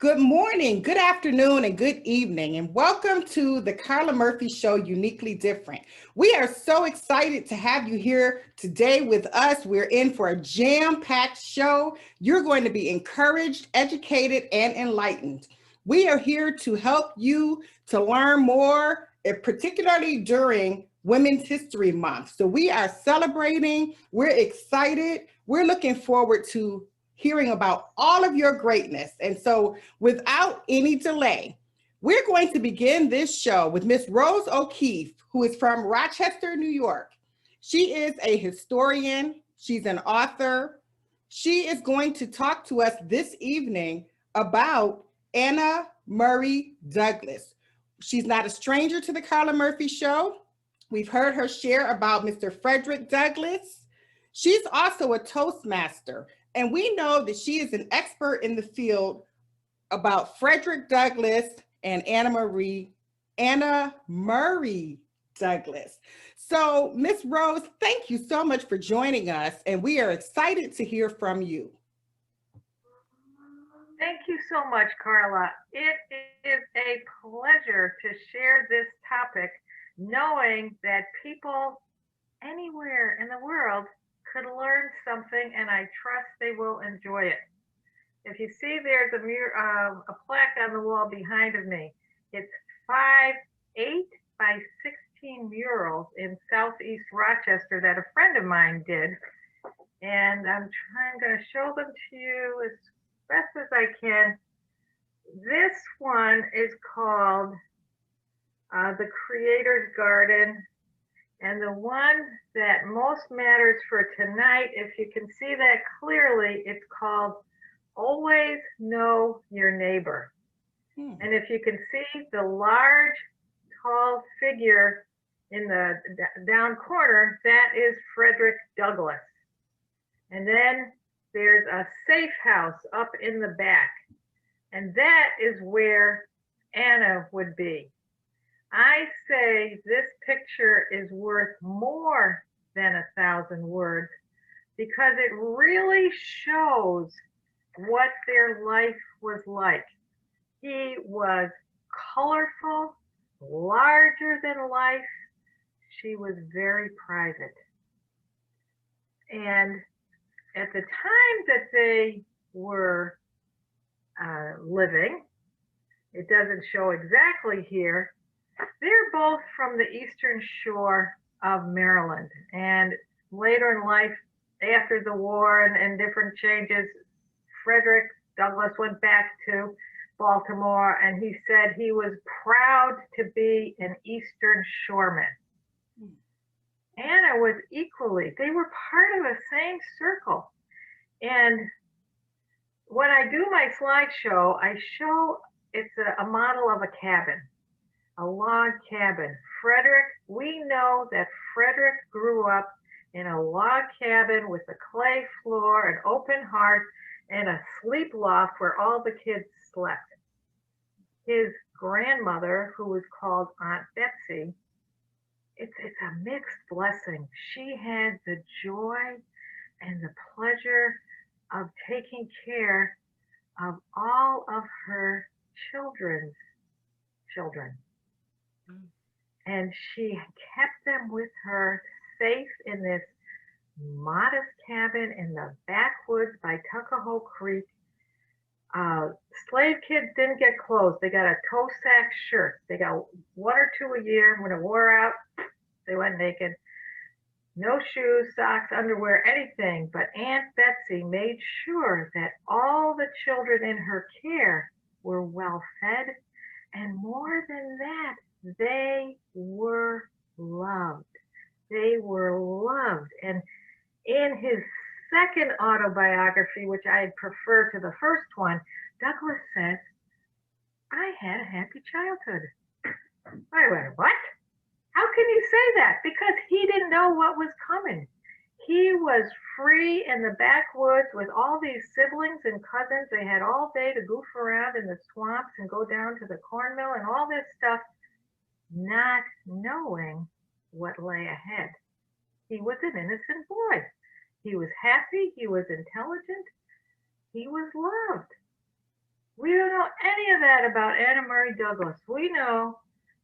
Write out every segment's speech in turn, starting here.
Good morning, good afternoon, and good evening, and welcome to the Carla Murphy Show, Uniquely Different. We are so excited to have you here today with us. We're in for a jam-packed show. You're going to be encouraged, educated, and enlightened. We are here to help you to learn more, particularly during Women's History Month. So we are celebrating, we're excited, we're looking forward to hearing about all of your greatness. And so without any delay, we're going to begin this show with Miss Rose O'Keefe, who is from Rochester, New York. She is a historian, she's an author. She is going to talk to us this evening about Anna Murray Douglas. She's not a stranger to the Carla Murphy Show. We've heard her share about Mr. Frederick Douglass. She's also a Toastmaster, and we know that she is an expert in the field about Frederick Douglass and Anna Murray Douglass. So, Miss Rose, thank you so much for joining us, and we are excited to hear from you. Thank you so much, Carla. It is a pleasure to share this topic, knowing that people anywhere in the world could learn something, and I trust they will enjoy it. If you see, there's a plaque on the wall behind of me. It's 8 by 16 murals in Southeast Rochester that a friend of mine did, and I'm going to show them to you as best as I can. This one is called The Creator's Garden. And the one that most matters for tonight, if you can see that clearly, it's called Always Know Your Neighbor. And if you can see the large, tall figure in the down corner, that is Frederick Douglass. And then there's a safe house up in the back. And that is where Anna would be. I say this picture is worth more than 1,000 words because it really shows what their life was like. He was colorful, larger than life. She was very private. And at the time that they were living, it doesn't show exactly here, they're both from the eastern shore of Maryland. And later in life, after the war and different changes, Frederick Douglass went back to Baltimore, and he said he was proud to be an Eastern shoreman. Anna was equally, they were part of the same circle. And when I do my slideshow, I show it's a model of a cabin. A log cabin. Frederick, we know that Frederick grew up in a log cabin with a clay floor, an open hearth, and a sleep loft where all the kids slept. His grandmother, who was called Aunt Betsy, it's a mixed blessing. She had the joy and the pleasure of taking care of all of her children's children. And she kept them with her safe in this modest cabin in the backwoods by Tuckahoe Creek. Slave kids didn't get clothes. They got a toe sack shirt. They got 1 or 2 a year. When it wore out, they went naked. No shoes, socks, underwear, anything. But Aunt Betsy made sure that all the children in her care were well fed. And more than that, they were loved. They were loved. And in his second autobiography, which I prefer to the first one, Douglass says, I had a happy childhood. I went, what? How can you say that? Because he didn't know what was coming. He was free in the backwoods with all these siblings and cousins. They had all day to goof around in the swamps and go down to the corn mill and all this stuff, not knowing what lay ahead. He was an innocent boy. He was happy. He was intelligent. He was loved. We don't know any of that about Anna Murray Douglas. We know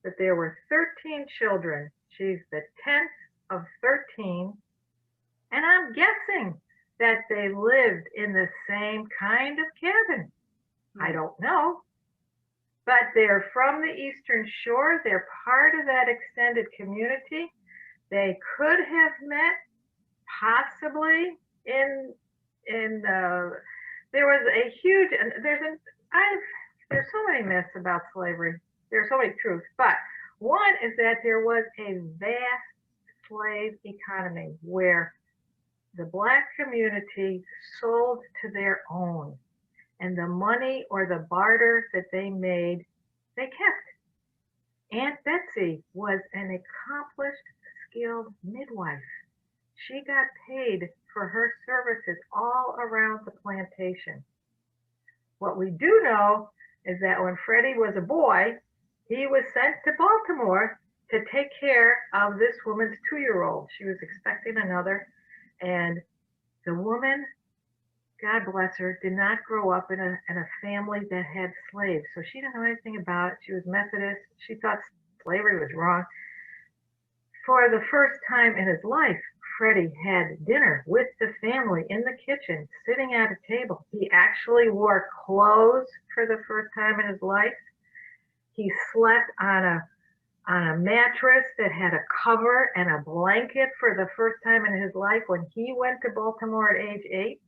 that there were 13 children. She's the 10th of 13. And I'm guessing that they lived in the same kind of cabin. I don't know. But they're from the Eastern Shore. They're part of that extended community. They could have met possibly in there was a huge and there's so many myths about slavery. There's so many truths, but one is that there was a vast slave economy where the black community sold to their own, and the money or the barter that they made, they kept. Aunt Betsy was an accomplished, skilled midwife. She got paid for her services all around the plantation. What we do know is that when Freddie was a boy, he was sent to Baltimore to take care of this woman's 2-year-old. She was expecting another, and the woman, God bless her, did not grow up in a family that had slaves. So she didn't know anything about it. She was Methodist. She thought slavery was wrong. For the first time in his life, Freddie had dinner with the family in the kitchen, sitting at a table. He actually wore clothes for the first time in his life. He slept on a mattress that had a cover and a blanket for the first time in his life when he went to Baltimore at age 8.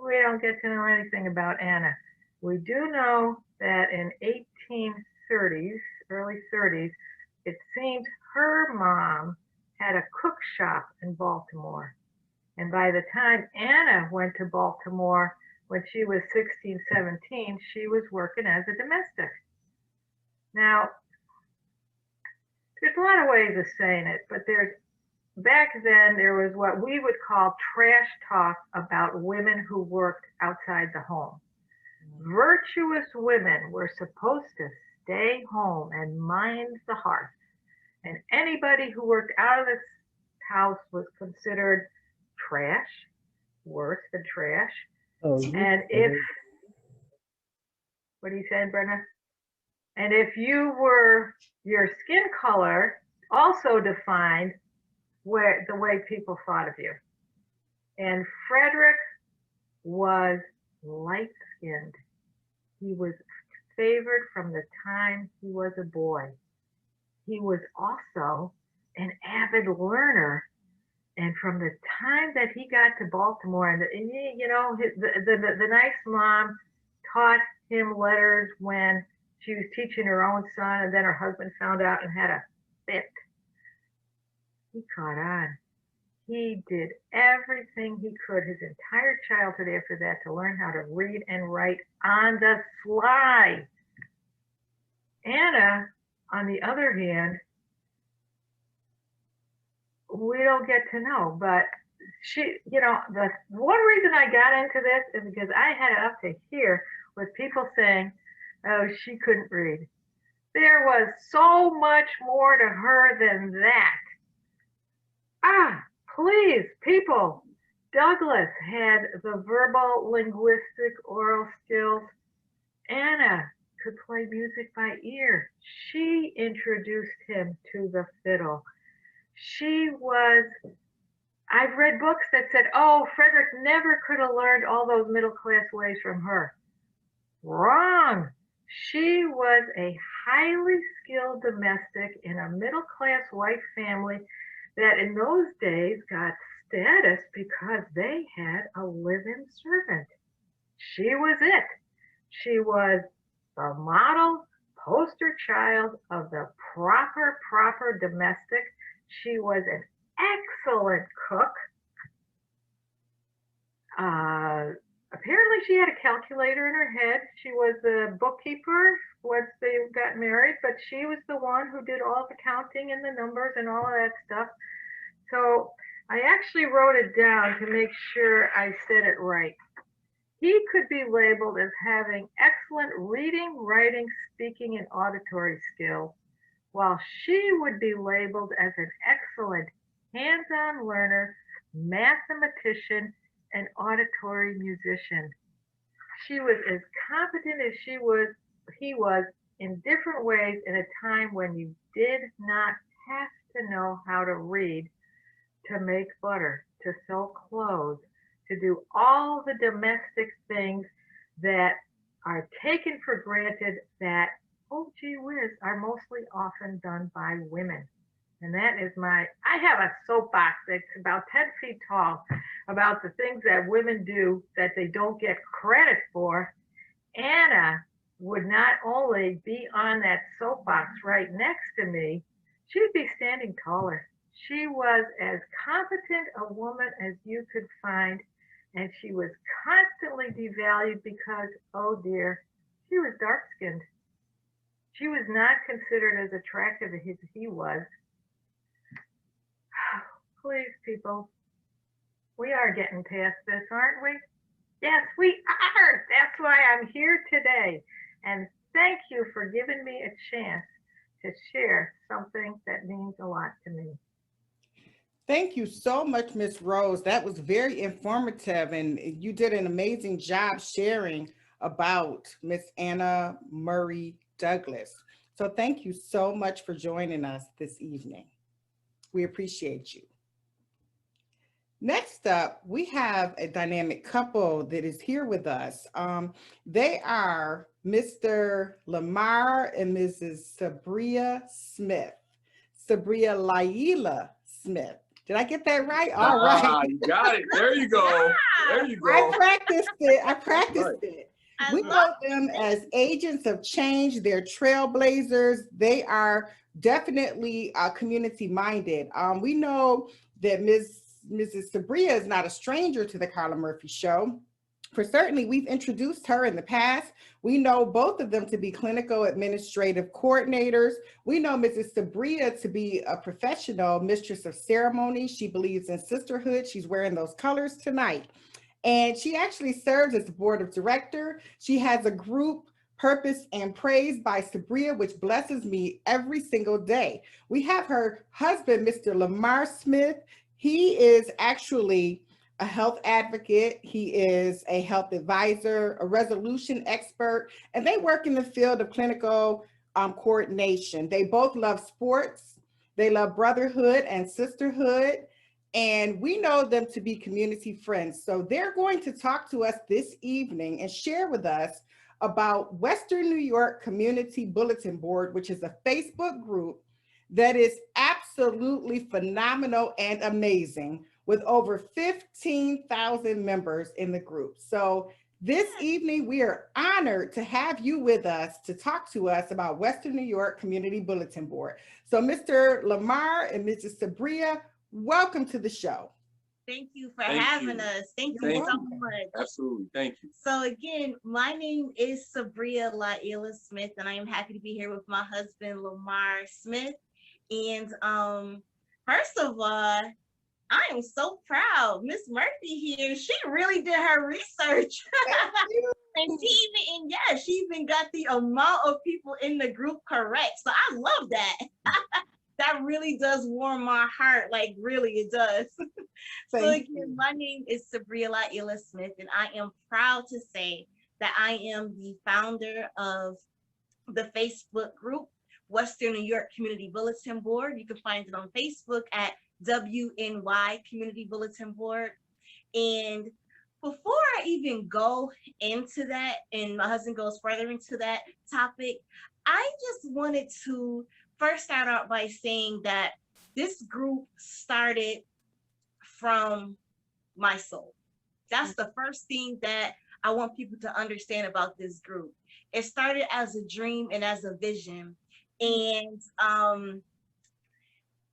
We don't get to know anything about Anna. We do know that in 1830s, early 30s, it seems her mom had a cook shop in Baltimore. And by the time Anna went to Baltimore, when she was 16, 17, she was working as a domestic. Now, there's a lot of ways of saying it, but back then there was what we would call trash talk about women who worked outside the home. Virtuous women were supposed to stay home and mind the hearth. And anybody who worked out of this house was considered trash, worse than trash. Oh, And what are you saying, Brenna? And if your skin color also defined the way people thought of you. And Frederick was light-skinned. He was favored from the time he was a boy. He was also an avid learner. And from the time that he got to Baltimore, and the nice mom taught him letters when she was teaching her own son, and then her husband found out and had a fit. He caught on. He did everything he could his entire childhood after that to learn how to read and write on the fly. Anna, on the other hand, we don't get to know, but she, the one reason I got into this is because I had it up to here with people saying, oh, she couldn't read. There was so much more to her than that. Please, people, Douglas had the verbal, linguistic, oral skills. Anna could play music by ear. She introduced him to the fiddle. I've read books that said, oh, Frederick never could have learned all those middle-class ways from her. Wrong. She was a highly skilled domestic in a middle-class white family that in those days got status because they had a live-in servant. She was it. She was the model poster child of the proper domestic. She was an excellent cook. Apparently she had a calculator in her head. She was the bookkeeper once they got married, but she was the one who did all the counting and the numbers and all of that stuff. So I actually wrote it down to make sure I said it right. He could be labeled as having excellent reading, writing, speaking, and auditory skills, while she would be labeled as an excellent hands-on learner, mathematician, and auditory musician. she was as competent as he was in different ways in a time when you did not have to know how to read, to make butter, to sew clothes, to do all the domestic things that are taken for granted that, oh gee whiz, are mostly often done by women. And that is I have a soapbox that's about 10 feet tall about the things that women do that they don't get credit for. Anna would not only be on that soapbox right next to me, she'd be standing taller. She was as competent a woman as you could find, and she was constantly devalued because, oh dear, she was dark skinned. She was not considered as attractive as he was. Please, people, we are getting past this, aren't we? Yes, we are. That's why I'm here today. And thank you for giving me a chance to share something that means a lot to me. Thank you so much, Miss Rose. That was very informative, and you did an amazing job sharing about Miss Anna Murray Douglas. So thank you so much for joining us this evening. We appreciate you. Next up, we have a dynamic couple that is here with us. They are Mr. Lamar and Mrs. Sabria Smith. Sabria Laila Smith. Did I get that right? All right. You got it. There you go. There you go. I practiced it. I practiced it. I We know them as agents of change. They're trailblazers. They are definitely community minded. We know that Mrs. Sabria is not a stranger to the Carla Murphy Show. For certainly, we've introduced her in the past. We know both of them to be clinical administrative coordinators. We know Mrs. Sabria to be a professional mistress of ceremony. She believes in sisterhood. She's wearing those colors tonight. And she actually serves as the board of director. She has a group, Purpose and Praise by Sabria, which blesses me every single day. We have her husband, Mr. Lamar Smith. He is actually a health advocate. He is a health advisor, a resolution expert, and they work in the field of clinical coordination. They both love sports. They love brotherhood and sisterhood. And we know them to be community friends. So they're going to talk to us this evening and share with us about Western New York Community Bulletin Board, which is a Facebook group that is absolutely phenomenal and amazing, with over 15,000 members in the group. So this evening, we are honored to have you with us to talk to us about Western New York Community Bulletin Board. So Mr. Lamar and Mrs. Sabria, welcome to the show. Thank you for having us. Thank you so much. Absolutely. Thank you. So again, my name is Sabria Laila Smith, and I am happy to be here with my husband, Lamar Smith. And first of all, I am so proud. Miss Murphy here, she really did her research. And she even got the amount of people in the group correct. So I love that. That really does warm my heart. Like, really, it does. So again, my name is Sabria Laila Smith, and I am proud to say that I am the founder of the Facebook group, Western New York Community Bulletin Board. You can find it on Facebook at WNY Community Bulletin Board. And before I even go into that, and my husband goes further into that topic, I just wanted to first start out by saying that this group started from my soul. That's the first thing that I want people to understand about this group. It started as a dream and as a vision. And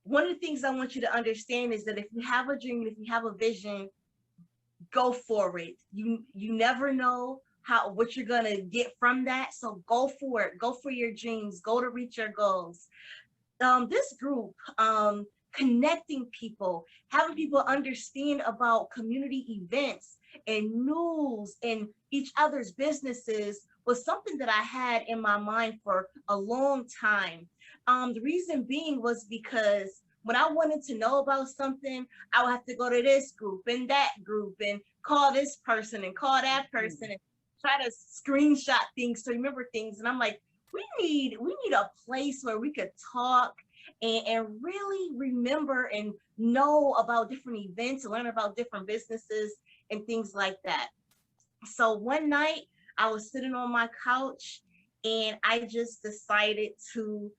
one of the things I want you to understand is that if you have a dream, if you have a vision, go for it. You never know what you're gonna get from that. So go for it. Go for your dreams. Go to reach your goals. This group, connecting people, having people understand about community events and news and each other's businesses was something that I had in my mind for a long time. The reason being was because when I wanted to know about something, I would have to go to this group and that group and call this person and call that person. try to screenshot things to remember things. And I'm like, we need a place where we could talk and really remember and know about different events and learn about different businesses and things like that. So one night I was sitting on my couch and I just decided to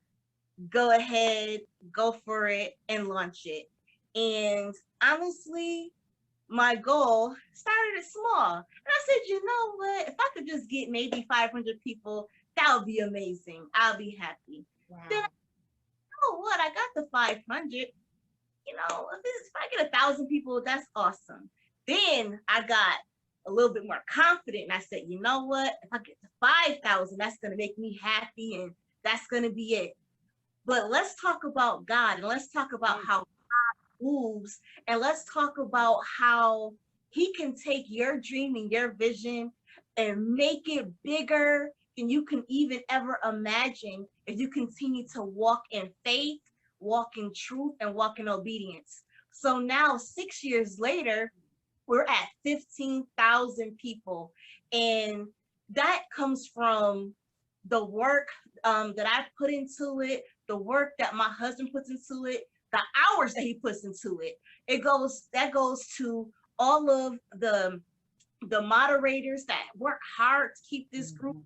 go ahead, go for it, and launch it. And honestly, my goal started small. And I said, you know what? If I could just get maybe 500 people, that would be amazing. I'll be happy. Wow. Then, you know what? I got the 500. You know, if I get 1,000 people, that's awesome. Then I got a little bit more confident and I said, you know what? If I get to 5,000, that's going to make me happy and that's going to be it. But let's talk about God and let's talk about how God moves and let's talk about how he can take your dream and your vision and make it bigger than you can even ever imagine if you continue to walk in faith, walk in truth, and walk in obedience. So now, 6 years later, we're at 15,000 people. And that comes from the work that I put into it, the work that my husband puts into it, the hours that he puts into it. That goes to all of the moderators that work hard to keep this group.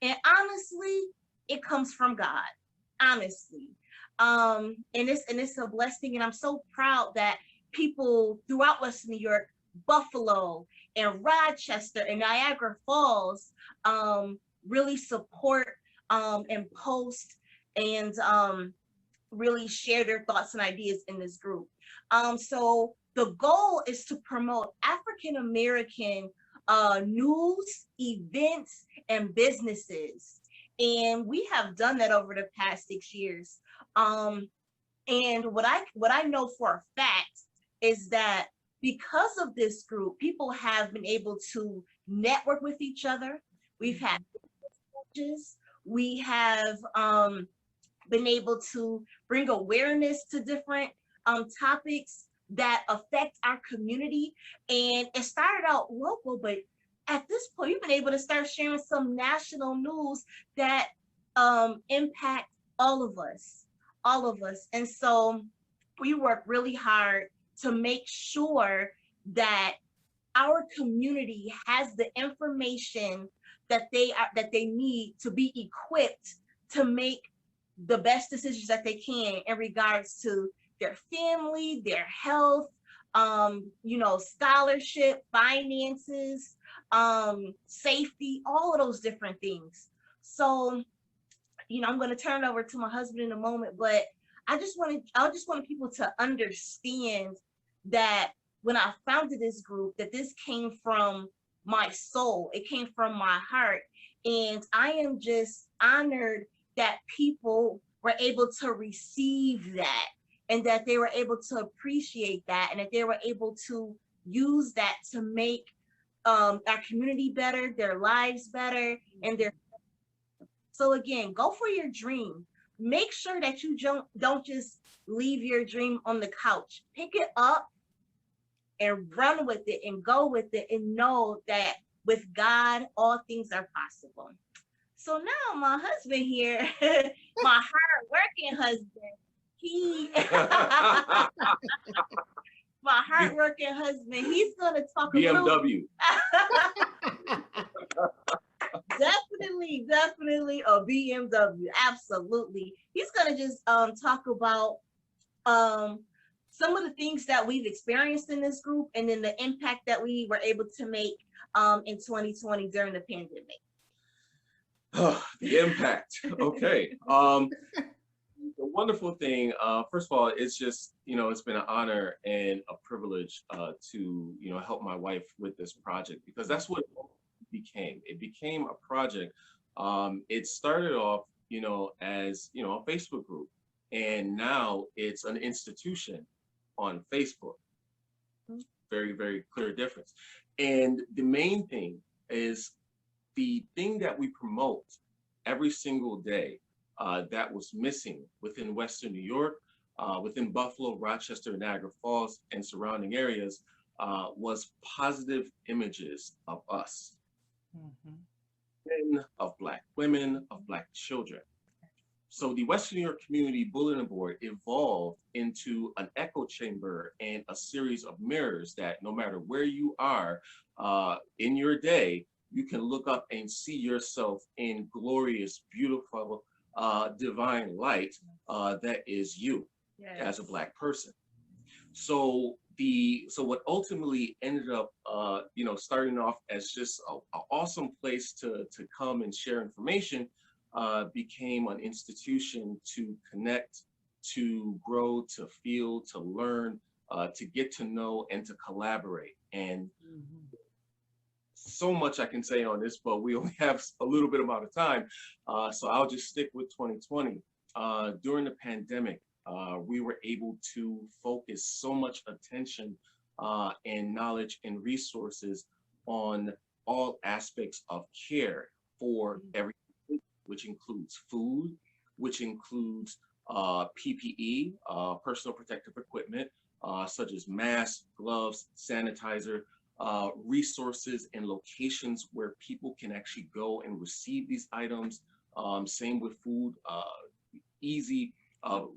And honestly, it comes from God. Honestly. And it's a blessing. And I'm so proud that people throughout Western New York, Buffalo, and Rochester, and Niagara Falls really support and post and really share their thoughts and ideas in this group. So the goal is to promote African American news, events, and businesses. And we have done that over the past 6 years. And what I know for a fact is that because of this group, people have been able to network with each other. We've had coaches. We have been able to bring awareness to different topics that affect our community. And it started out local, but at this point, you've been able to start sharing some national news that impact all of us. And so we work really hard to make sure that our community has the information that they need to be equipped to make the best decisions that they can in regards to their family, their health, scholarship, finances, safety, all of those different things. So, I'm going to turn it over to my husband in a moment, but I just wanted people to understand that when I founded this group, that this came from my soul. It came from my heart. And I am just honored that people were able to receive that and that they were able to appreciate that and that they were able to use that to make our community better, their lives better, and their. So again, go for your dream. Make sure that you don't just leave your dream on the couch. Pick it up and run with it and go with it and know that with God, all things are possible. So now my husband here, my hard-working husband, my hardworking husband, he's going to talk BMW. Definitely a BMW. Absolutely. He's going to just talk about some of the things that we've experienced in this group and then the impact that we were able to make in 2020 during the pandemic. Oh, the impact. Okay. The wonderful thing, first of all, it's just, it's been an honor and a privilege to, help my wife with this project, because that's what it became. It became a project. It started off, as, a Facebook group, and now it's an institution on Facebook. Very, very clear difference. And the main thing is the thing that we promote every single day that was missing within Western New York, within Buffalo, Rochester, Niagara Falls, and surrounding areas was positive images of us. Mhm. men, of Black women, of Black children. So the Western New York Community Bulletin Board evolved into an echo chamber and a series of mirrors that no matter where you are in your day, you can look up and see yourself in glorious, beautiful, divine light that is you as a Black person. So what ultimately ended up starting off as just a awesome place to come and share information became an institution to connect, to grow, to feel, to learn, to get to know, and to collaborate. And Mhm. so much I can say on this, but we only have a little bit amount of time. So I'll just stick with 2020. During the pandemic, we were able to focus so much attention and knowledge and resources on all aspects of care for everything, which includes food, which includes PPE, personal protective equipment, such as masks, gloves, sanitizer, resources and locations where people can actually go and receive these items. Same with food, easy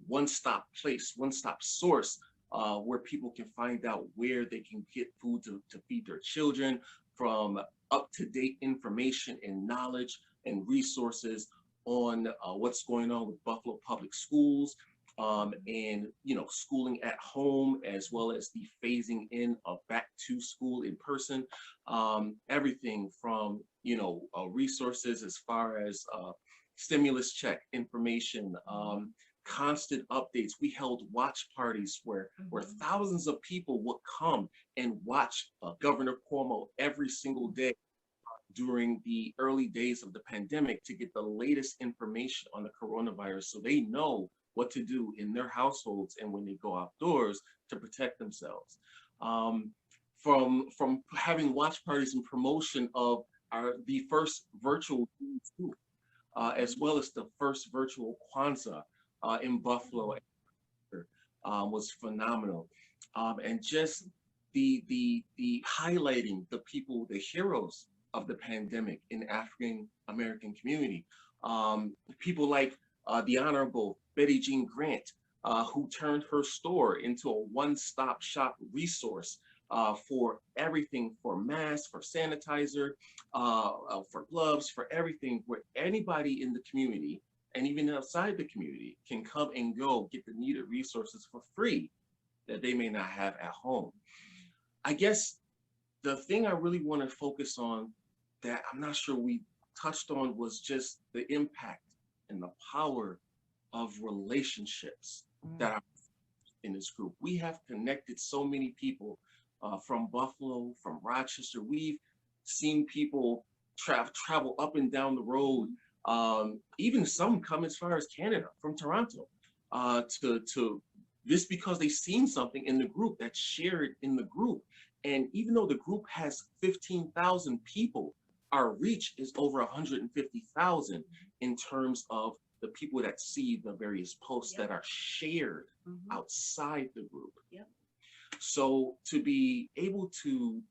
one-stop place, one-stop source where people can find out where they can get food to feed their children, from up-to-date information and knowledge and resources on what's going on with Buffalo Public Schools, and schooling at home, as well as the phasing in of back to school in person. Everything from resources as far as stimulus check information, constant updates. We held watch parties where thousands of people would come and watch Governor Cuomo every single day during the early days of the pandemic to get the latest information on the coronavirus, so they know what to do in their households and when they go outdoors to protect themselves. Um, from having watch parties and promotion of the first virtual school, as well as the first virtual Kwanzaa in Buffalo, was phenomenal. And just the highlighting the people, the heroes of the pandemic in the African American community. People like the Honorable Betty Jean Grant, who turned her store into a one-stop shop resource for everything, for masks, for sanitizer, for gloves, for everything, where anybody in the community and even outside the community can come and go get the needed resources for free that they may not have at home. I guess the thing I really want to focus on that I'm not sure we touched on was just the impact and the power of relationships that are in this group. We have connected so many people from Buffalo, from Rochester. We've seen people travel up and down the road. Even some come as far as Canada, from Toronto, to just because they've seen something in the group that's shared in the group. And even though the group has 15,000 people, our reach is over 150,000 in terms of the people that see the various posts that are shared outside the group. So to be able to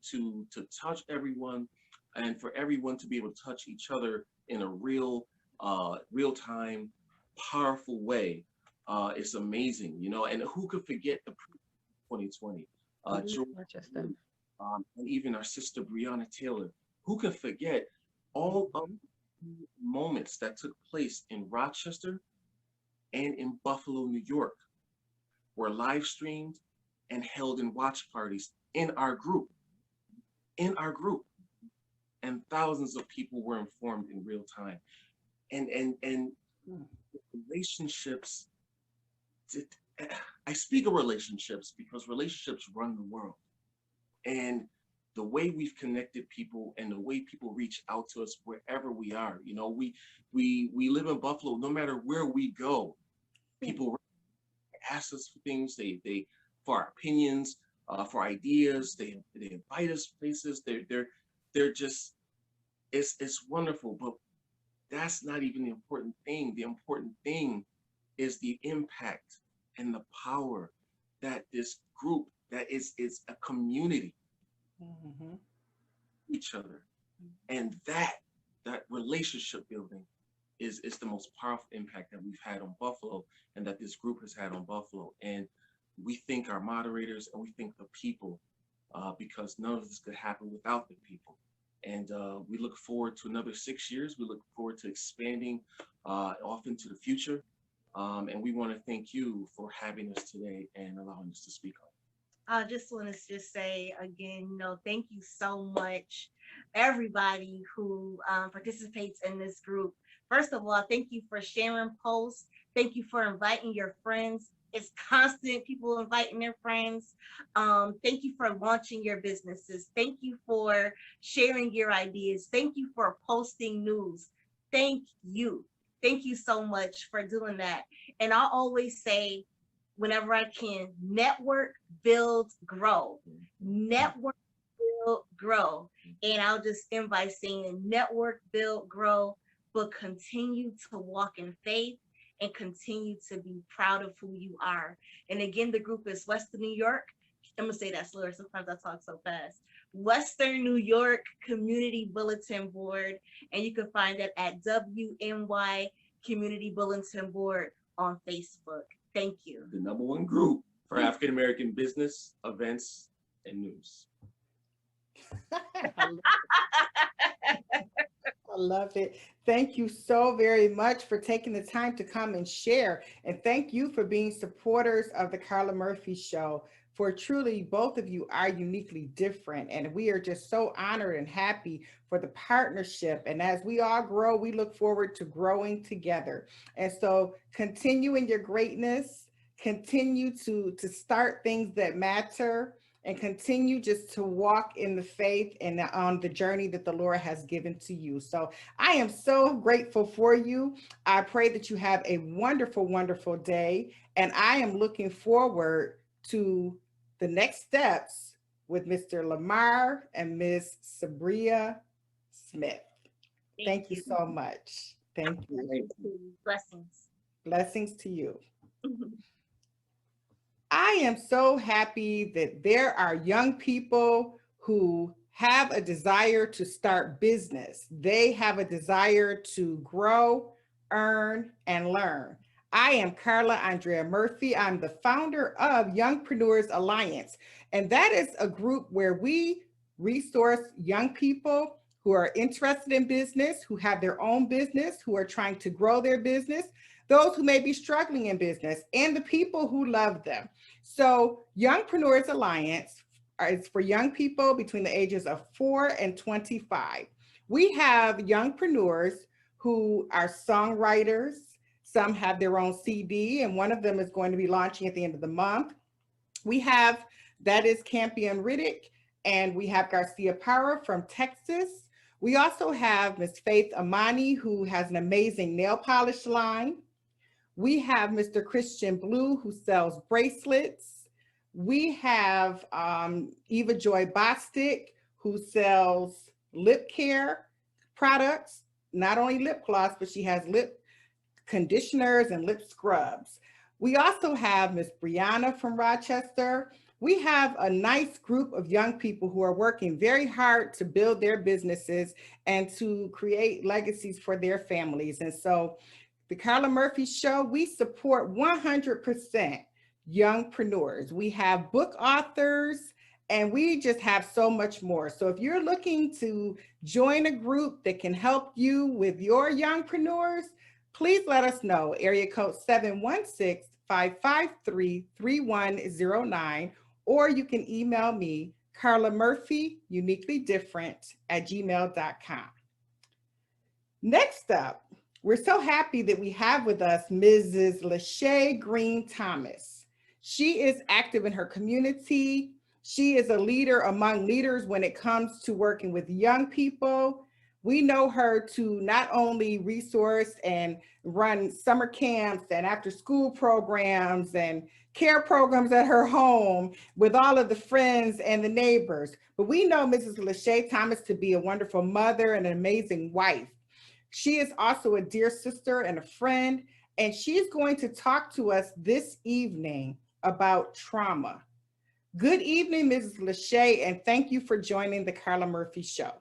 touch everyone, and for everyone to be able to touch each other in a real time, powerful way, is amazing, And who could forget the 2020? George, and even our sister Breonna Taylor. Who could forget all of the moments that took place in Rochester and in Buffalo, New York, were live streamed and held in watch parties in our group, and thousands of people were informed in real time. And relationships. I speak of relationships because relationships run the world, and the way we've connected people and the way people reach out to us wherever we are. We live in Buffalo. No matter where we go, people ask us for things. They for our opinions, for ideas. They invite us places. They're just it's wonderful. But that's not even the important thing. The important thing is the impact and the power that this group, that is a community, each other. And that relationship building is the most powerful impact that we've had on Buffalo and that this group has had on Buffalo. And we thank our moderators and we thank the people because none of this could happen without the people. And we look forward to another 6 years. We look forward to expanding off into the future. And we want to thank you for having us today and allowing us to speak on. I just want to just say again, thank you so much, everybody who participates in this group. First of all, thank you for sharing posts. Thank you for inviting your friends. It's constant people inviting their friends. Thank you for launching your businesses. Thank you for sharing your ideas. Thank you for posting news. Thank you. Thank you so much for doing that. And I always say, whenever I can, network, build, grow. Network, build, grow. And I'll just end by saying network, build, grow, but continue to walk in faith and continue to be proud of who you are. And again, the group is Western New York. I'm gonna say that slower. Sometimes I talk so fast. Western New York Community Bulletin Board. And you can find it at WNY Community Bulletin Board on Facebook. Thank you. The #1 group for African American business, events, and news. I love it. Thank you so very much for taking the time to come and share. And thank you for being supporters of the Carla Murphy Show. For truly, both of you are uniquely different. And we are just so honored and happy for the partnership. And as we all grow, we look forward to growing together. And so continue in your greatness, continue to start things that matter, and continue just to walk in the faith and on the journey that the Lord has given to you. So I am so grateful for you. I pray that you have a wonderful, wonderful day. And I am looking forward to the next steps with Mr. Lamar and Ms. Sabria Smith. Thank you so much. Thank you. Blessings. Blessings to you. I am so happy that there are young people who have a desire to start business. They have a desire to grow, earn, and learn. I am Carla Andrea Murphy. I'm the founder of Youngpreneurs Alliance, and that is a group where we resource young people who are interested in business, who have their own business, who are trying to grow their business, those who may be struggling in business, and the people who love them. So Youngpreneurs Alliance is for young people between the ages of 4 and 25. We have youngpreneurs who are songwriters. Some have their own CD, and one of them is going to be launching at the end of the month. We have, that is Campion Riddick, and we have Garcia Parra from Texas. We also have Ms. Faith Amani, who has an amazing nail polish line. We have Mr. Christian Blue, who sells bracelets. We have Eva Joy Bostic, who sells lip care products, not only lip gloss, but she has lip conditioners and lip scrubs. We also have Miss Brianna from Rochester. We have a nice group of young people who are working very hard to build their businesses and to create legacies for their families. And so the Carla Murphy Show, we support 100% youngpreneurs. We have book authors, and we just have so much more. So if you're looking to join a group that can help you with your youngpreneurs, please let us know. Area code 716-553-3109, or you can email me, Carla Murphy, uniquelydifferent@gmail.com. Next up, we're so happy that we have with us Mrs. Lachey Green Thomas. She is active in her community. She is a leader among leaders when it comes to working with young people. We know her to not only resource and run summer camps and after school programs and care programs at her home with all of the friends and the neighbors, but we know Mrs. Lachey Thomas to be a wonderful mother and an amazing wife. She is also a dear sister and a friend, and she's going to talk to us this evening about trauma. Good evening, Mrs. Lachey, and thank you for joining the Carla Murphy Show.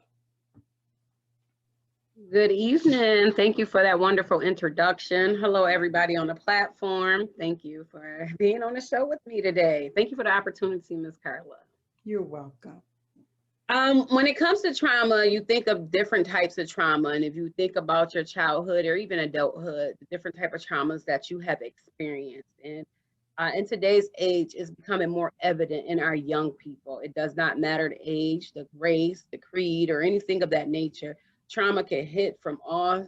Good evening. Thank you for that wonderful introduction. Hello, everybody on the platform. Thank you for being on the show with me today. Thank you for the opportunity, Ms. Carla. You're welcome. When it comes to trauma, you think of different types of trauma. And if you think about your childhood or even adulthood, the different type of traumas that you have experienced. And in today's age, it's becoming more evident in our young people. It does not matter the age, the race, the creed, or anything of that nature. Trauma can hit from all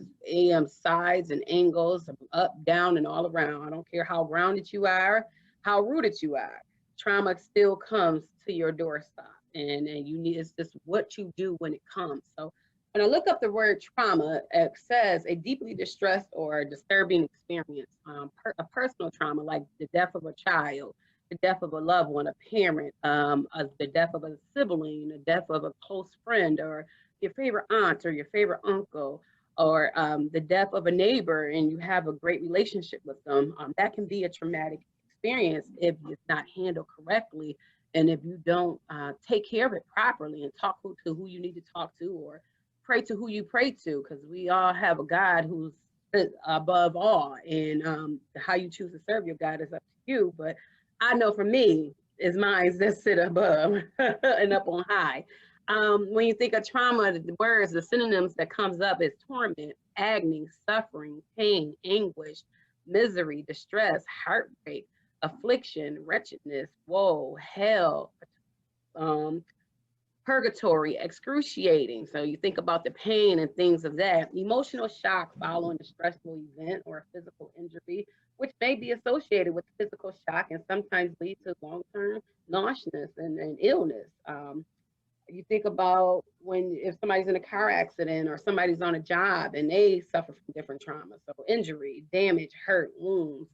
sides and angles, up, down, and all around. I don't care how grounded you are, how rooted you are. Trauma still comes to your doorstep, and you need, it's just what you do when it comes. So when I look up the word trauma, it says a deeply distressed or disturbing experience, a personal trauma like the death of a child, the death of a loved one, a parent, the death of a sibling, the death of a close friend, or your favorite aunt or your favorite uncle, or the death of a neighbor and you have a great relationship with them. That can be a traumatic experience if it's not handled correctly and if you don't take care of it properly and talk to who you need to talk to, or pray to who you pray to, because we all have a God who's above all, and how you choose to serve your God is up to you. But I know for me, it's mine that sit above and up on high. When you think of trauma, the words, the synonyms that comes up is torment, agony, suffering, pain, anguish, misery, distress, heartbreak, affliction, wretchedness, woe, hell, um, purgatory, excruciating. So you think about the pain and things of that. Emotional shock following a stressful event or a physical injury, which may be associated with physical shock and sometimes lead to long-term nauseousness and illness. You think about when if somebody's in a car accident or somebody's on a job and they suffer from different traumas. So injury, damage, hurt, wounds,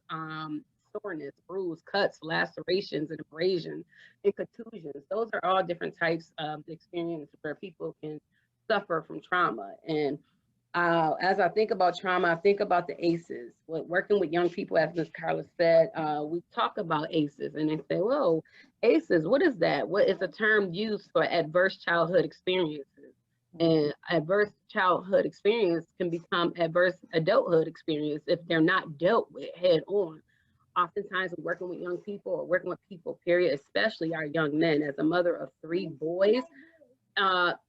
soreness, bruise, cuts, lacerations, and abrasions, and contusions. Those are all different types of experience where people can suffer from trauma. And as I think about trauma, I think about the ACEs. Working with young people, as Ms. Carla said, we talk about ACEs and they say, whoa, ACEs, what is that? What is a term used for adverse childhood experiences? And adverse childhood experience can become adverse adulthood experience if they're not dealt with head on. Oftentimes, working with young people or working with people, period, especially our young men. As a mother of three boys,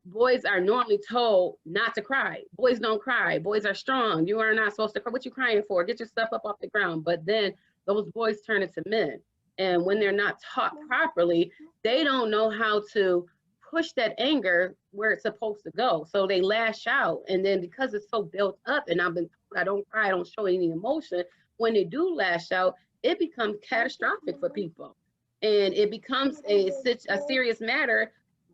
boys are normally told not to cry. Boys don't cry. Boys are strong. You are not supposed to cry. What you crying for? Get your stuff up off the ground. But then those boys turn into men. And when they're not taught properly, they don't know how to push that anger where it's supposed to go. So they lash out. And then because it's so built up and I've been told I don't cry, I don't show any emotion, when they do lash out, it becomes catastrophic for people. And it becomes a serious matter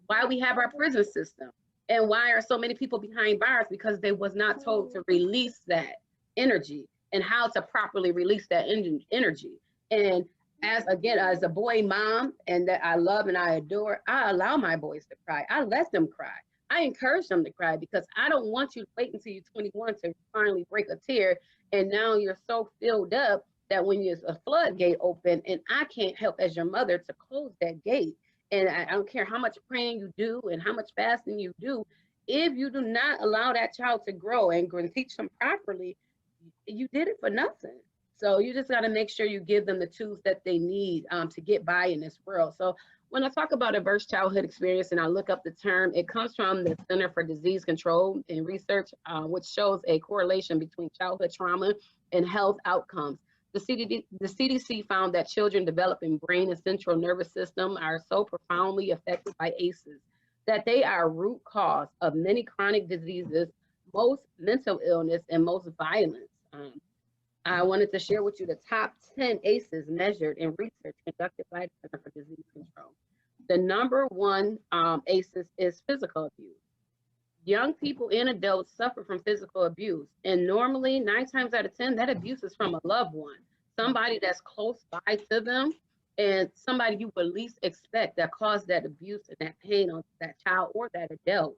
why we have our prison system and why are so many people behind bars, because they was not told to release that energy and how to properly release that energy. And as a boy mom and that I love and I adore, I allow my boys to cry. I let them cry. I encourage them to cry because I don't want you to wait until you're 21 to finally break a tear. And now you're so filled up that when there's a floodgate open and I can't help as your mother to close that gate. And I don't care how much praying you do and how much fasting you do, if you do not allow that child to grow and teach them properly, you did it for nothing. So you just got to make sure you give them the tools that they need to get by in this world. So when I talk about adverse childhood experience and I look up the term, it comes from the Center for Disease Control and Research, which shows a correlation between childhood trauma and health outcomes. The CDC found that children developing brain and central nervous system are so profoundly affected by ACEs that they are root cause of many chronic diseases, most mental illness, and most violence. I wanted to share with you the top 10 ACEs measured in research conducted by the Center for Disease Control. The number one ACEs is physical abuse. Young people and adults suffer from physical abuse. And normally, 9 times out of 10, that abuse is from a loved one, somebody that's close by to them, and somebody you would least expect that caused that abuse and that pain on that child or that adult.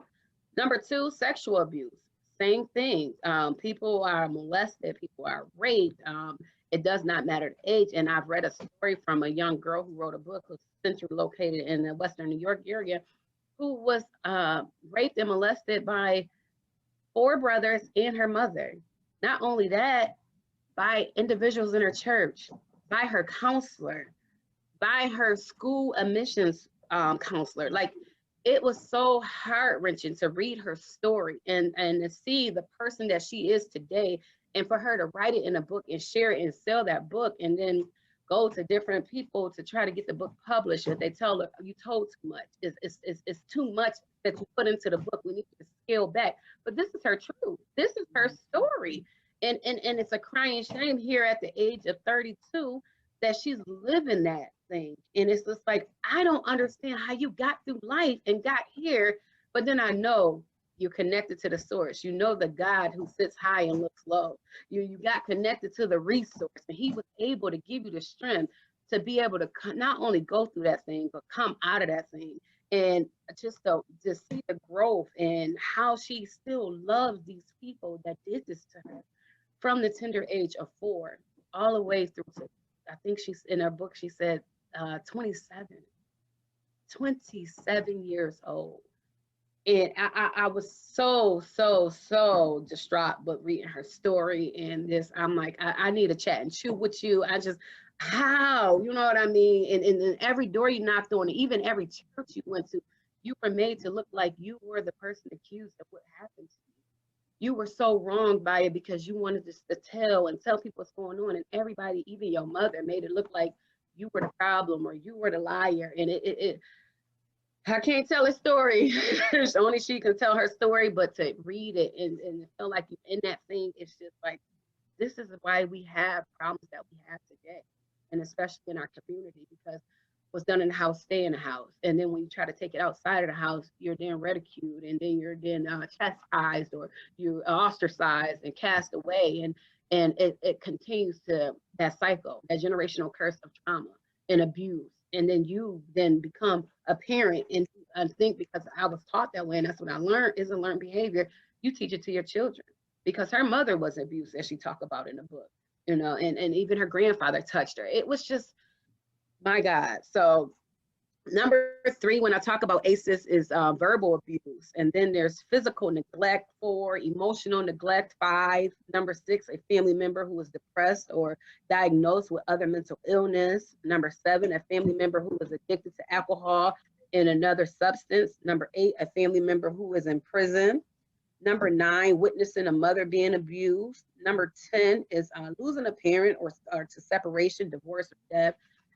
Number 2, sexual abuse. Same thing. People are molested, people are raped. It does not matter the age. And I've read a story from a young girl who wrote a book who's centrally located in the Western New York area, who was raped and molested by 4 brothers and her mother. Not only that, by individuals in her church, by her counselor, by her school admissions counselor. Like, it was so heart-wrenching to read her story and to see the person that she is today, and for her to write it in a book and share it and sell that book, and then go to different people to try to get the book published. And they tell her, you told too much. It's too much that you put into the book. We need to scale back. But this is her truth. This is her story. And it's a crying shame here at the age of 32 that she's living that thing. And it's just like, I don't understand how you got through life and got here. But then I know you're connected to the source. You know the God who sits high and looks low. You got connected to the resource, and he was able to give you the strength to be able to not only go through that thing, but come out of that thing. And just see the growth and how she still loves these people that did this to her from the tender age of 4 all the way through to, I think she's in her book, she said 27 years old. And I was so distraught, but reading her story and this, I'm like, I need to chat and chew with you. How, you know what I mean? And every door you knocked on, even every church you went to, you were made to look like you were the person accused of what happened to you. You were so wronged by it because you wanted to tell people what's going on. And everybody, even your mother, made it look like you were the problem or you were the liar. And I can't tell a story. Only she can tell her story, but to read it and feel like you're in that thing, it's just like, this is why we have problems that we have today. And especially in our community, because what's done in the house, stay in the house. And then when you try to take it outside of the house, you're then ridiculed, and then you're then chastised, or you're ostracized and cast away. And it continues to that cycle, that generational curse of trauma and abuse. And then you then become a parent, and I think because I was taught that way, and that's what I learned, is a learned behavior. You teach it to your children, because her mother was abused, as she talked about in the book, and even her grandfather touched her. It was just, my God. So number 3, when I talk about ACEs, is verbal abuse. And then there's physical neglect, 4, emotional neglect, 5. Number 6, a family member who was depressed or diagnosed with other mental illness. Number 7, a family member who was addicted to alcohol and another substance. Number 8, a family member who was in prison. Number 9, witnessing a mother being abused. Number 10 is losing a parent or to separation, divorce, or death.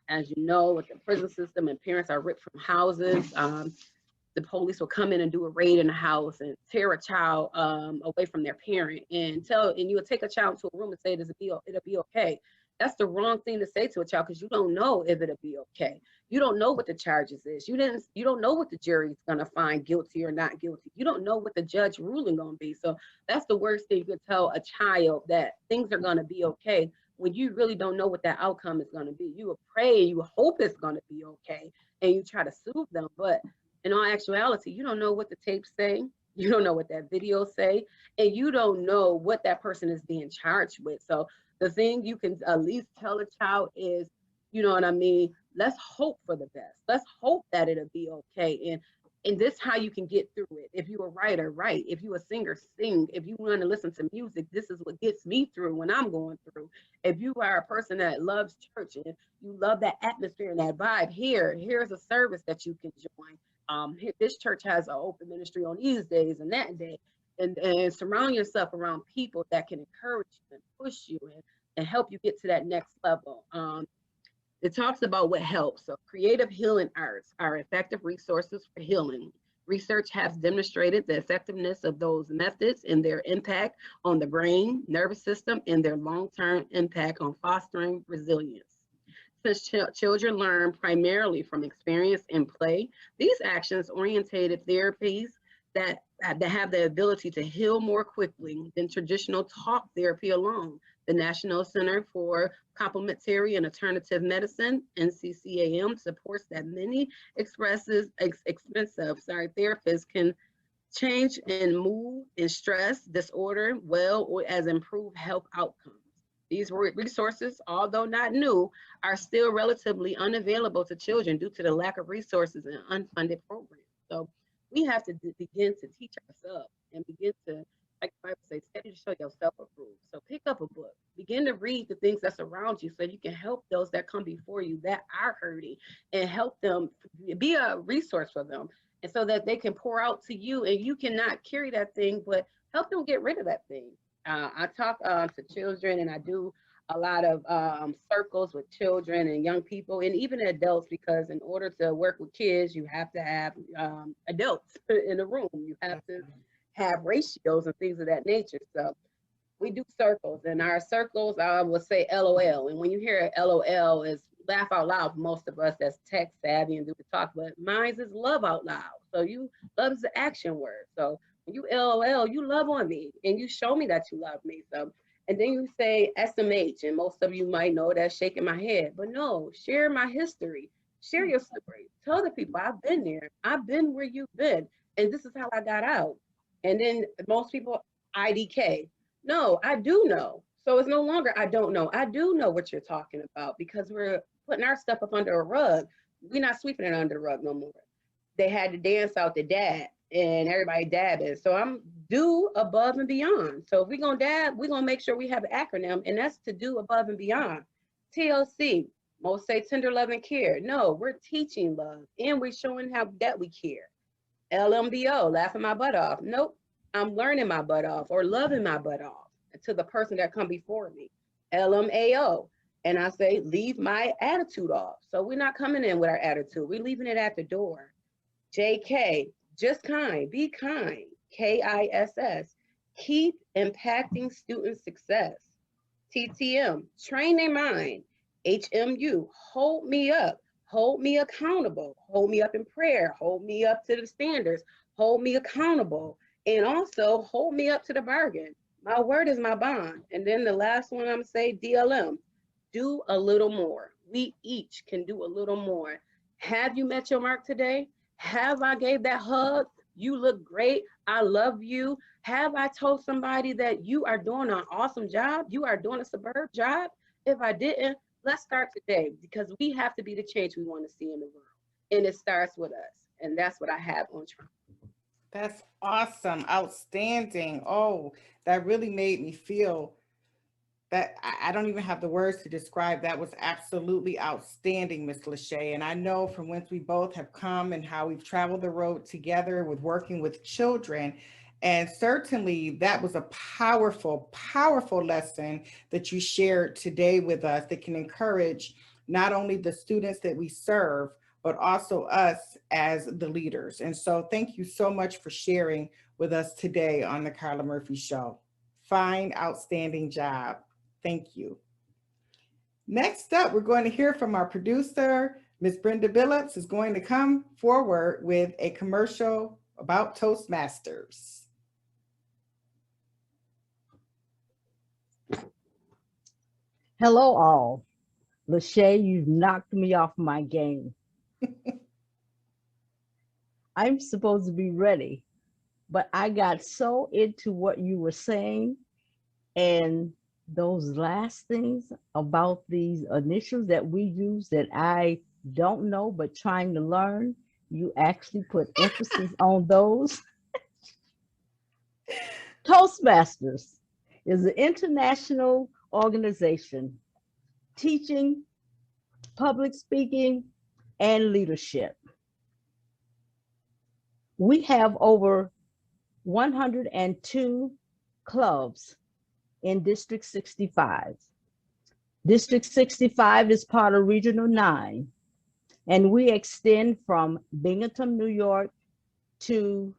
As you know, with the prison system, and parents are ripped from houses, the police will come in and do a raid in the house and tear a child away from their parent, and you would take a child to a room and say, it'll be okay. That's the wrong thing to say to a child, because you don't know if it'll be okay. You don't know what the charges is. You don't know what the jury's gonna find guilty or not guilty. You don't know what the judge ruling gonna be. So that's the worst thing you could tell a child, that things are gonna be okay, when you really don't know what that outcome is going to be. You will pray and you hope it's going to be okay, and you try to soothe them. But in all actuality, you don't know what the tapes say. You don't know what that video say, and you don't know what that person is being charged with. So the thing you can at least tell a child is, you know what I mean? Let's hope for the best. Let's hope that it'll be okay. And this is how you can get through it. If you're a writer, write. If you're a singer, sing. If you want to listen to music, this is what gets me through when I'm going through. If you are a person that loves church and you love that atmosphere and that vibe, here's a service that you can join. This church has an open ministry on these days and that day. And surround yourself around people that can encourage you and push you and help you get to that next level. It talks about what helps. So creative healing arts are effective resources for healing. Research has demonstrated the effectiveness of those methods and their impact on the brain, nervous system, and their long-term impact on fostering resilience. Since children learn primarily from experience and play, these actions-oriented therapies that have the ability to heal more quickly than traditional talk therapy alone. The National Center for Complementary and Alternative Medicine, NCCAM, supports that many expensive therapists can change in mood and stress disorder or as improve health outcomes. These resources, although not new, are still relatively unavailable to children due to the lack of resources and unfunded programs. So we have to begin to teach ourselves and begin to, like the Bible says, study to show yourself approved. So pick up a book, begin to read the things that's around you so you can help those that come before you that are hurting and help them, be a resource for them. And so that they can pour out to you and you cannot carry that thing, but help them get rid of that thing. I talk to children and I do a lot of circles with children and young people and even adults, because in order to work with kids, you have to have adults in the room. You have to have ratios and things of that nature. So we do circles, and our circles, I would say LOL. And when you hear LOL, is laugh out loud for most of us that's tech savvy and do the talk, but mine is love out loud. So you love is the action word. So when you LOL, you love on me and you show me that you love me. So, and then you say SMH, and most of you might know that's shaking my head, but no, share my history, share your story, tell the people I've been there, I've been where you've been, and this is how I got out. And then most people IDK. No, I do know. So it's no longer I don't know. I do know what you're talking about, because we're putting our stuff up under a rug. We're not sweeping it under the rug no more. They had to dance out the dab, and everybody dabbing. So I'm do above and beyond. So if we're gonna dab, we're gonna make sure we have an acronym, and that's to do above and beyond. TLC, most say tender love and care. No, we're teaching love and we're showing how that we care. LMBO, laughing my butt off. Nope, I'm learning my butt off or loving my butt off to the person that come before me. LMAO, and I say leave my attitude off. So we're not coming in with our attitude. We're leaving it at the door. JK, just kind, be kind. KISS, keep impacting student success. TTM, train their mind. HMU, hold me up, hold me accountable, hold me up in prayer, hold me up to the standards, hold me accountable, and also hold me up to the bargain. My word is my bond. And then the last one I'm gonna say, DLM, do a little more. We each can do a little more. Have you met your mark today? Have I gave that hug? You look great. I love you. Have I told somebody that you are doing an awesome job? You are doing a superb job? If I didn't, let's start today, because we have to be the change we want to see in the world. And it starts with us. And that's what I have on trauma. That's awesome. Outstanding. Oh, that really made me feel that I don't even have the words to describe. That was absolutely outstanding, Miss Lachey. And I know from whence we both have come and how we've traveled the road together with working with children. And certainly that was a powerful, powerful lesson that you shared today with us that can encourage not only the students that we serve, but also us as the leaders. And so thank you so much for sharing with us today on the Carla Murphy Show. Fine, outstanding job. Thank you. Next up, we're going to hear from our producer, Ms. Brenda Billups is going to come forward with a commercial about Toastmasters. Hello all. Lachey, you knocked me off my game. I'm supposed to be ready, but I got so into what you were saying and those last things about these initials that we use that I don't know, but trying to learn. You actually put emphasis on those. Toastmasters is an international organization teaching public speaking and leadership. We have over 102 clubs in District 65. District 65 is part of Regional 9, and we extend from Binghamton, New York to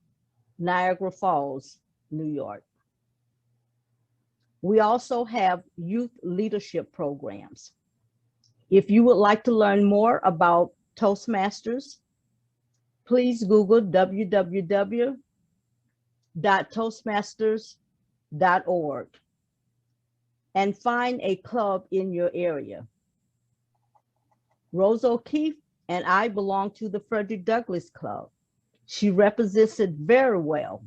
Niagara Falls, New York. We also have youth leadership programs. If you would like to learn more about Toastmasters, please Google www.toastmasters.org and find a club in your area. Rose O'Keefe and I belong to the Frederick Douglass Club. She represents it very well.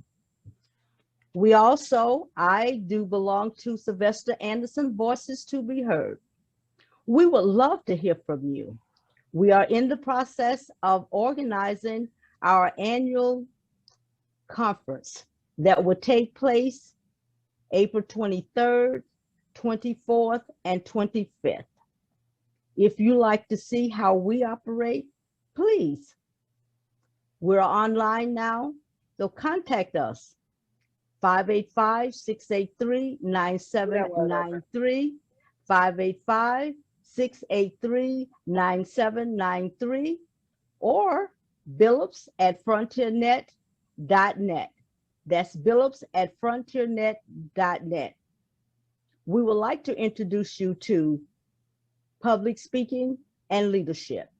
I do belong to Sylvester Anderson Voices to Be Heard. We would love to hear from you. We are in the process of organizing our annual conference that will take place April 23rd, 24th, and 25th. If you like to see how we operate, please, we're online now, so contact us. 585-683-9793, 585-683-9793, or billups@frontiernet.net. That's billups@frontiernet.net. We would like to introduce you to public speaking and leadership.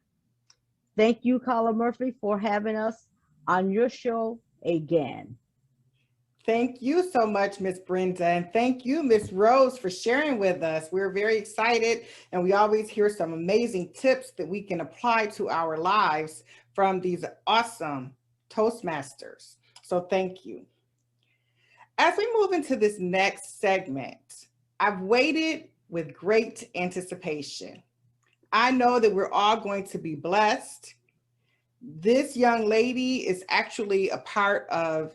Thank you, Carla Murphy, for having us on your show again. Thank you so much, Miss Brenda, and thank you, Miss Rose, for sharing with us. We're very excited, and we always hear some amazing tips that we can apply to our lives from these awesome Toastmasters. So thank you. As we move into this next segment, I've waited with great anticipation. I know that we're all going to be blessed. This young lady is actually a part of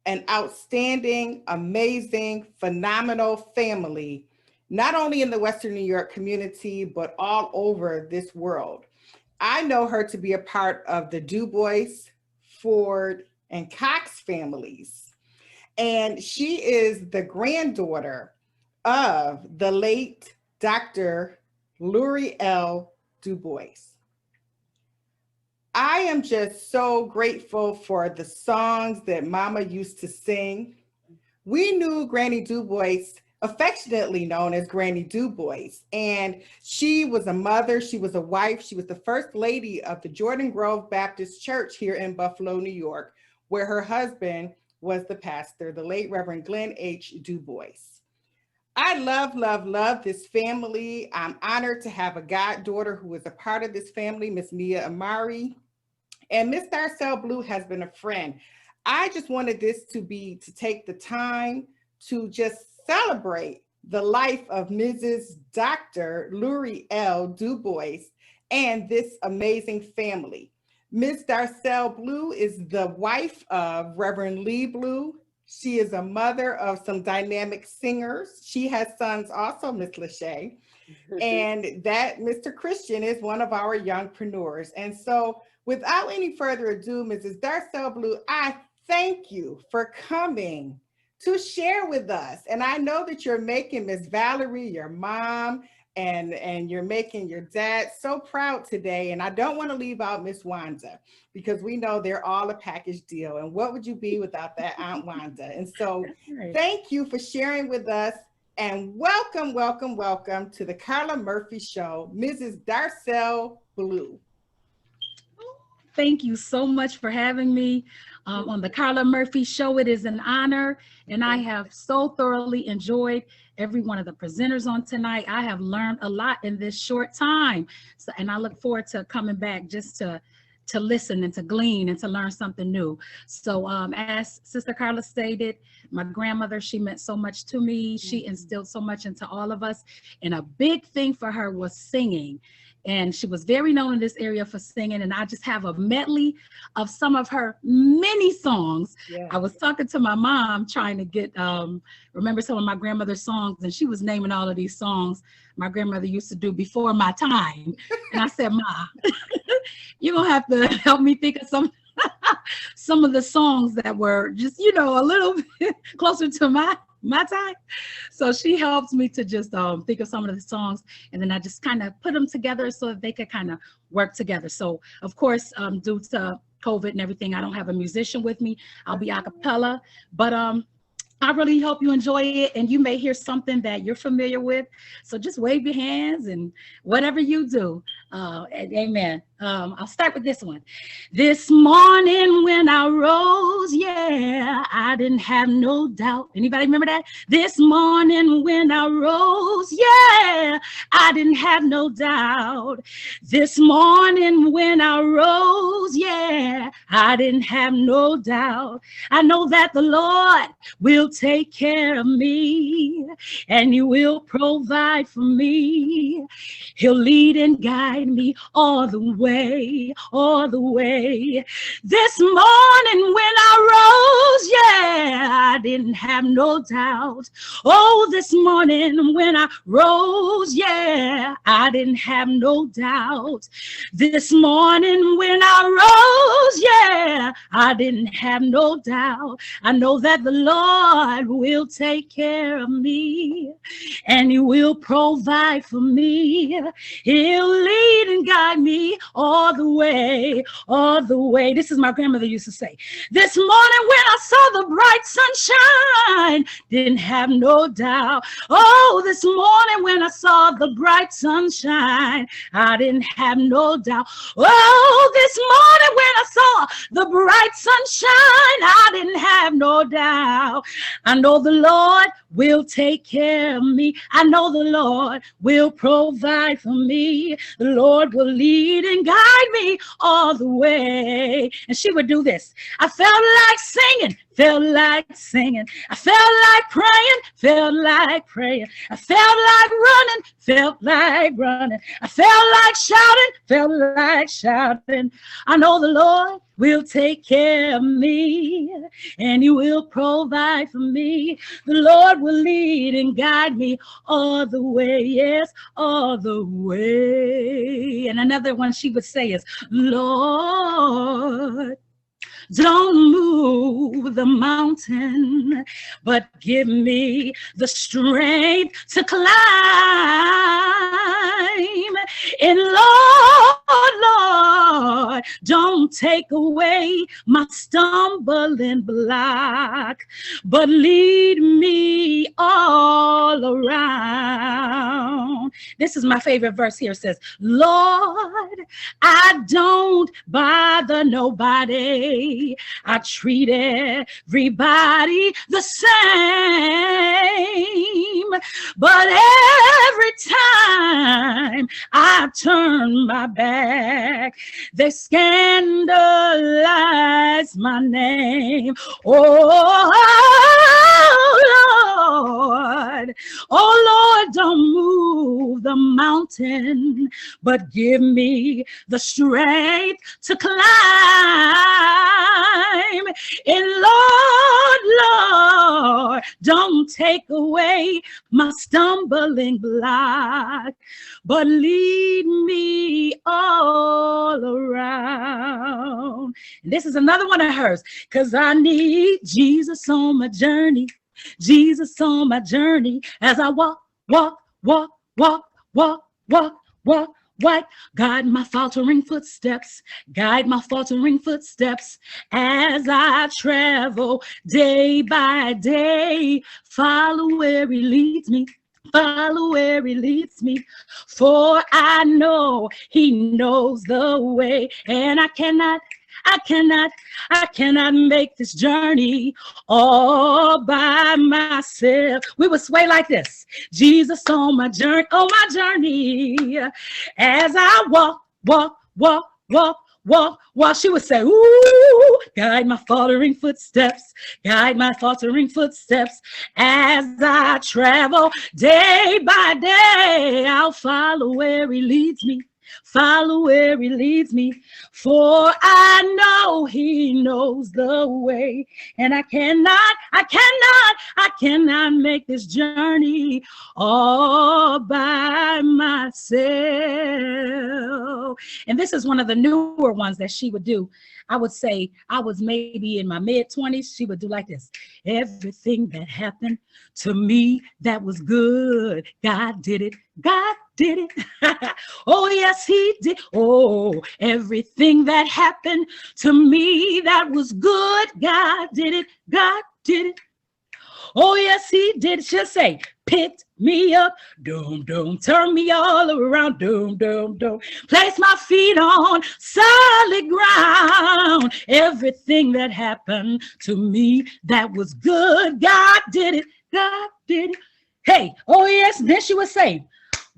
an outstanding, amazing, phenomenal family, not only in the Western New York community, but all over this world. I know her to be a part of the Du Bois, Ford, and Cox families. And she is the granddaughter of the late Dr. Lurie L. Du Bois. I am just so grateful for the songs that Mama used to sing. We knew Granny Du Bois, affectionately known as Granny Du Bois, and she was a mother, she was a wife, she was the first lady of the Jordan Grove Baptist Church here in Buffalo, New York, where her husband was the pastor, the late Reverend Glenn H. Du Bois. I love, love, love this family. I'm honored to have a goddaughter who is a part of this family, Miss Nia Amari. And Miss Darcel Blue has been a friend. I just wanted this to take the time to just celebrate the life of Mrs. Dr. Lurie L. Du Bois and this amazing family. Miss Darcel Blue is the wife of Reverend Lee Blue. She is a mother of some dynamic singers. She has sons also, Miss Lachey. And that Mr. Christian is one of our youngpreneurs. And so without any further ado, Mrs. Darcel Blue, I thank you for coming to share with us. And I know that you're making Miss Valerie, your mom, and you're making your dad so proud today. And I don't want to leave out Miss Wanda, because we know they're all a package deal. And what would you be without that Aunt Wanda? And so thank you for sharing with us. And welcome, welcome, welcome to the Carla Murphy Show, Mrs. Darcel Blue. Thank you so much for having me on the Carla Murphy Show. It is an honor, and I have so thoroughly enjoyed every one of the presenters on tonight. I have learned a lot in this short time, and I look forward to coming back just to listen and to glean and to learn something new. So as Sister Carla stated, my grandmother, she meant so much to me. She instilled so much into all of us, and a big thing for her was singing. And she was very known in this area for singing. And I just have a medley of some of her many songs. Yeah. I was talking to my mom trying to get, remember some of my grandmother's songs, and she was naming all of these songs my grandmother used to do before my time. And I said, Ma, you're gonna have to help me think of some of the songs that were just, you know, a little bit closer to my time. So she helped me to just think of some of the songs, and then I just kind of put them together so that they could kind of work together. So of course, due to COVID and everything, I don't have a musician with me. I'll be a cappella, but I really hope you enjoy it, and you may hear something that you're familiar with. So just wave your hands and whatever you do. Amen. I'll start with this one. This morning when I rose, yeah, I didn't have no doubt. Anybody remember that? This morning when I rose, yeah, I didn't have no doubt. This morning when I rose, yeah, I didn't have no doubt. I know that the Lord will take care of me, and He will provide for me. He'll lead and guide me all the way, all the way. This morning when I rose, yeah, I didn't have no doubt. Oh, this morning when I rose, yeah, I didn't have no doubt. This morning when I rose, yeah, I didn't have no doubt. I know that the Lord will take care of me, and He will provide for me. He'll lead and guide me all the way, all the way. This is my grandmother used to say. This morning when I saw the bright sunshine, didn't have no doubt. Oh, this morning when I saw the bright sunshine, I didn't have no doubt. Oh, this morning when I saw the bright sunshine, I didn't have no doubt. I know the Lord will take care of me. I know the Lord will provide for me. The Lord will lead and guide me all the way. And she would do this. I felt like singing, felt like singing. I felt like praying, felt like praying. I felt like running, felt like running. I felt like shouting, felt like shouting. I know the Lord will take care of me, and He will provide for me. The Lord will lead and guide me all the way, yes, all the way. And another one she would say is, Lord, don't move the mountain, but give me the strength to climb. And Lord, don't take away my stumbling block, but lead me all around. This is my favorite verse here. It says, Lord, I don't bother nobody. I treat everybody the same, but every time I turn my back, they scandalize my name. Oh, Lord, oh, Lord, don't move the mountain, but give me the strength to climb. And Lord, don't take away my stumbling block, but lead me all around. And this is another one of hers, because I need Jesus on my journey, Jesus on my journey, as I walk, walk, walk, walk, walk, walk, walk. What? Guide my faltering footsteps, guide my faltering footsteps as I travel day by day. Follow where He leads me, follow where He leads me, for I know He knows the way, and I cannot make this journey all by myself. We would sway like this. Jesus on my journey, as I walk, walk, walk, walk, walk, walk. She would say, ooh, guide my faltering footsteps, guide my faltering footsteps as I travel day by day. I'll follow where He leads me, follow where He leads me, for I know He knows the way, and I cannot make this journey all by myself. And this is one of the newer ones that she would do. I would say I was maybe in my mid-20s. She would do like this. Everything that happened to me that was good, God did it. God did it. Oh, yes, He did. Oh, everything that happened to me that was good, God did it. God did it. Oh, yes, He did. She'll say, picked me up, doom, doom, turn me all around, doom, doom, doom, place my feet on solid ground. Everything that happened to me that was good, God did it. God did it. Hey, oh, yes, then she would say,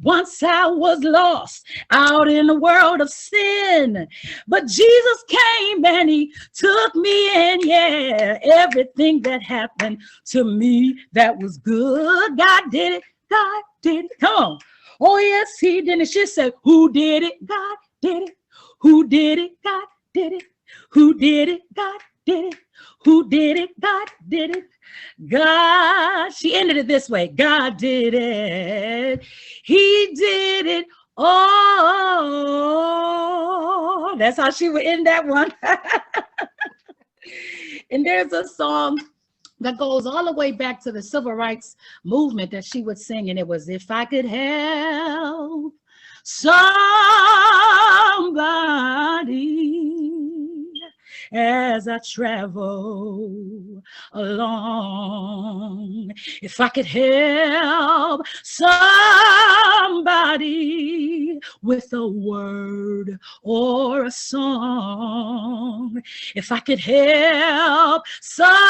Once I was lost out in the world of sin, but Jesus came and he took me in. Yeah, everything that happened to me that was good, God did it. God did it. Come on. Oh, yes, he did it. She said, who did it? God did it. Who did it? God did it. Who did it? God did it. Who did it? God did it. God, she ended it this way. God did it. He did it. Oh, that's how she would end that one. And there's a song that goes all the way back to the civil rights movement that she would sing, and it was, if I could help somebody as I travel along, if I could help somebody with a word or a song, if I could help somebody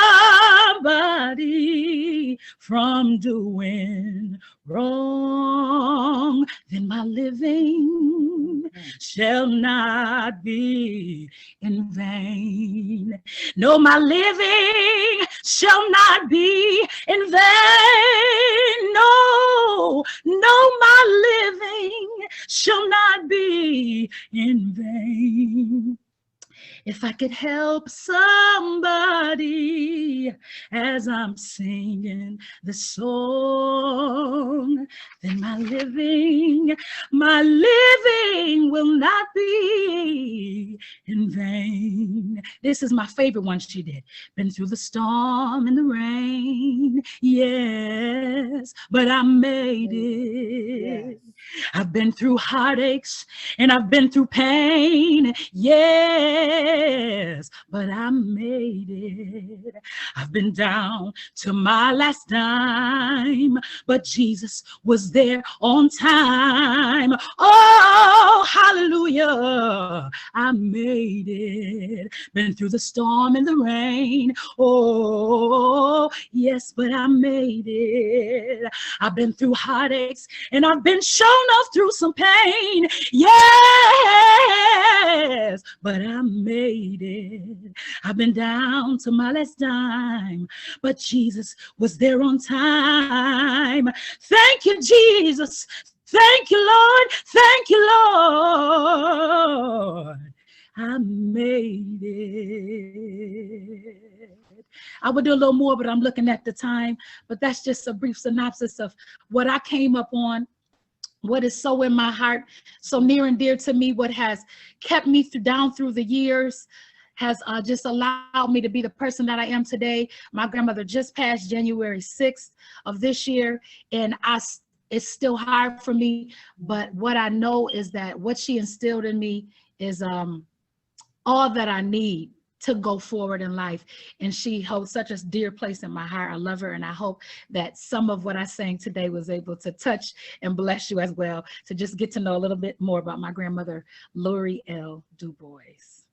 from doing wrong, then my living shall not be in vain. No, my living shall not be in vain. No, no, my living shall not be in vain. If I could help somebody as I'm singing the song, then my living will not be in vain. This is my favorite one she did. Been through the storm and the rain, yes, but I made it. Yes. I've been through heartaches and I've been through pain, yes, but I made it. I've been down to my last dime, but Jesus was there on time. Oh, hallelujah, I made it. Been through the storm and the rain, oh, yes, but I made it. I've been through heartaches and I've been shown off through some pain, yes, but I made it. I've been down to my last dime, but Jesus was there on time. Thank you, Jesus. Thank you, Lord. Thank you, Lord. I made it. I would do a little more, but I'm looking at the time. But that's just a brief synopsis of what I came up on, what is so in my heart, so near and dear to me, what has kept me down through the years, has just allowed me to be the person that I am today. My grandmother just passed January 6th of this year, and it's still hard for me, but what I know is that what she instilled in me is all that I need to go forward in life. And she holds such a dear place in my heart. I love her, and I hope that some of what I sang today was able to touch and bless you as well, to just get to know a little bit more about my grandmother, Lori L. Du Bois.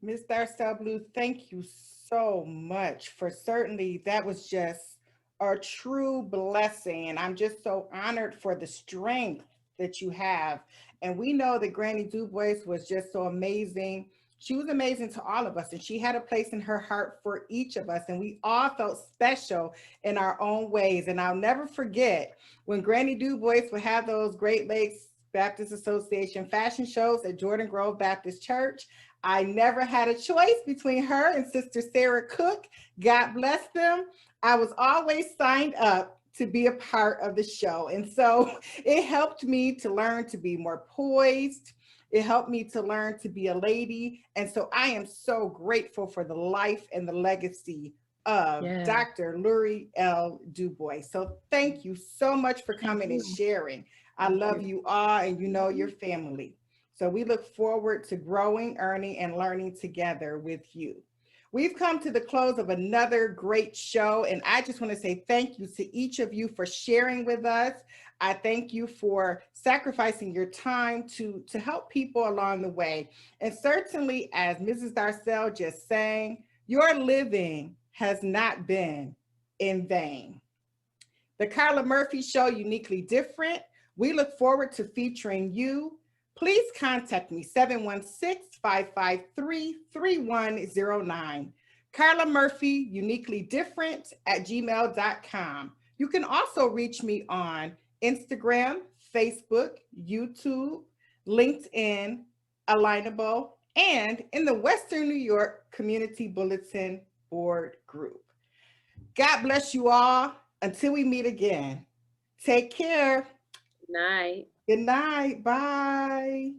Ms. Darcel Blue, thank you so much for certainly, that was just a true blessing. And I'm just so honored for the strength that you have. And we know that Granny Du Bois was just so amazing. She was amazing to all of us, and she had a place in her heart for each of us, and we all felt special in our own ways. And I'll never forget when Granny Du Bois would have those Great Lakes Baptist Association fashion shows at Jordan Grove Baptist Church. I never had a choice between her and Sister Sarah Cook. God bless them. I was always signed up to be a part of the show. And so it helped me to learn to be more poised. It helped me to learn to be a lady. And so I am so grateful for the life and the legacy of Dr. Lori L. Du Bois. So thank you so much for coming and sharing. I love you all, and you know your family. So we look forward to growing, earning, and learning together with you. We've come to the close of another great show, and I just want to say thank you to each of you for sharing with us. I thank you for sacrificing your time to help people along the way. And certainly, as Mrs. Darcel just sang, your living has not been in vain. The Carla Murphy Show, Uniquely Different, We look forward to featuring you. Please contact me, 716-553-3109. Carla Murphy, uniquely different at gmail.com. You can also reach me on Instagram, Facebook, YouTube, LinkedIn, Alignable, and in the Western New York Community Bulletin Board Group. God bless you all. Until we meet again, take care. Night. Good night. Bye.